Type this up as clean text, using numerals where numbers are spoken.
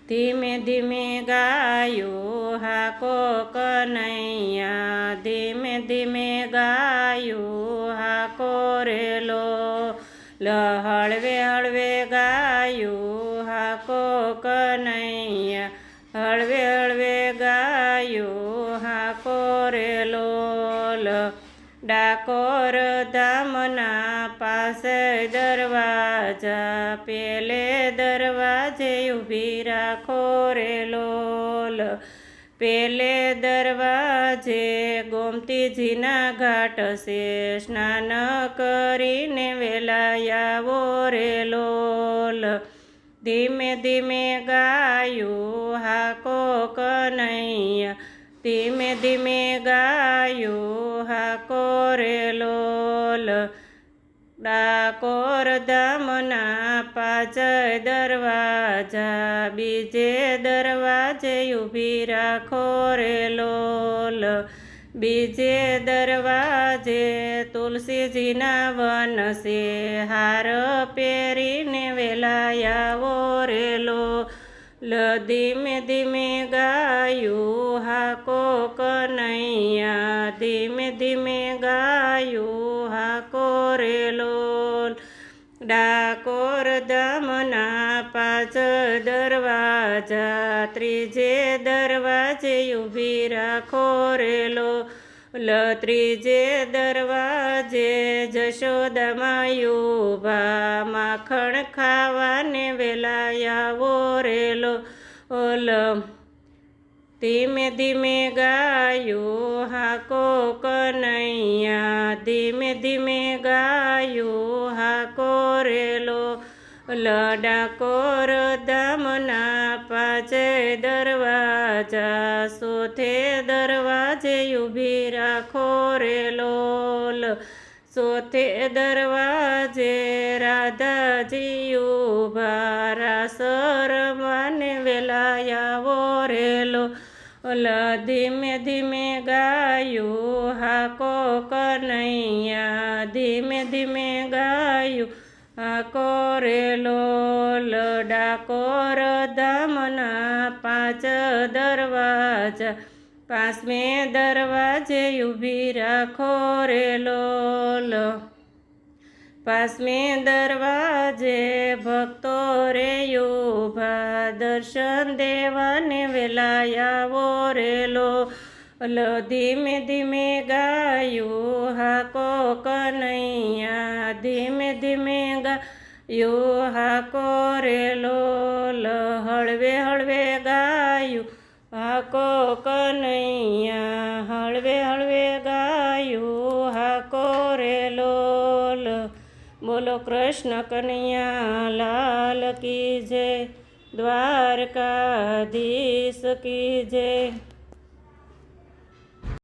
ધીમે ધીમે ગાયું હાકો કનૈયા, ધીમે ધીમે ગાયું હાકો રેલો, હળવે હળવે ગાયું હાકો કનૈયા, હળવે હળવે ગાયું હાકો રેલો. ડાકોર ધામના પાસે દરવાજા, પેલે દરવાજે ઊભી રાખો રેલો, પેલે દરવાજે ગોમતીજીના ઘાટ છે, સ્નાન કરીને વેલા આવો રેલો. ધીમે ધીમે ગાયું હાકો કનૈયા, ધીમે ધીમે ગાયું હાકો રેલો. ડાકોર ધામના પાંચ દરવાજા, બીજે દરવાજે ઊભી રાખો રેલો, બીજે દરવાજે તુલસીજીના વન છે, હાર પહેરીને વેલા આવો રેલો. ધીમે ધીમે ગાયું હાકો કનૈયા, ધીમે ધીમે ગાયું હાકો રેલો. ડાકોર ધામના પાંચ દરવાજા, ત્રીજે દરવાજે ઊભી રાખો રેલો, ત્રીજે દરવાજે જશોદામાં ઊભા, માખણ ખાવાને વેલા આવો રેલો. ધીમે ધીમે ગાયું હાકો કનૈયા, ધીમે ધીમે ગાયું હાકો રેલો. ડાકોર ધામના પાંચ દરવાજા, ચોથે દરવાજે ઊભી રાખો રેલો, ચોથે દરવાજે રાધાજી ઊભા, રાસ રમવાને વેલા આવો રેલો. ધીમે ધીમે ગાયું હાકો કનૈયા, ધીમે ધીમે ગાયું હાકો રેલો. ડાકોર ધામના પાંચ દરવાજા, પાંચમે દરવાજે ઊભી રાખો રેલો, પાંચમે દરવાજે ભક્તો રે ઊભા, દર્શન દેવાને વેલા આવો રેલો. ધીમે ધીમે ગાયું હાકો કનૈયા, ધીમે ધીમે ગાયું હાકો રેલો, હળવે હળવે ગાયું હાકો કનૈયા, હળવે હળવે ગાયું હાકો રેલો. બોલો કૃષ્ણ કનૈયા લાલ કી જય, દ્વારકાધીશ કી જય.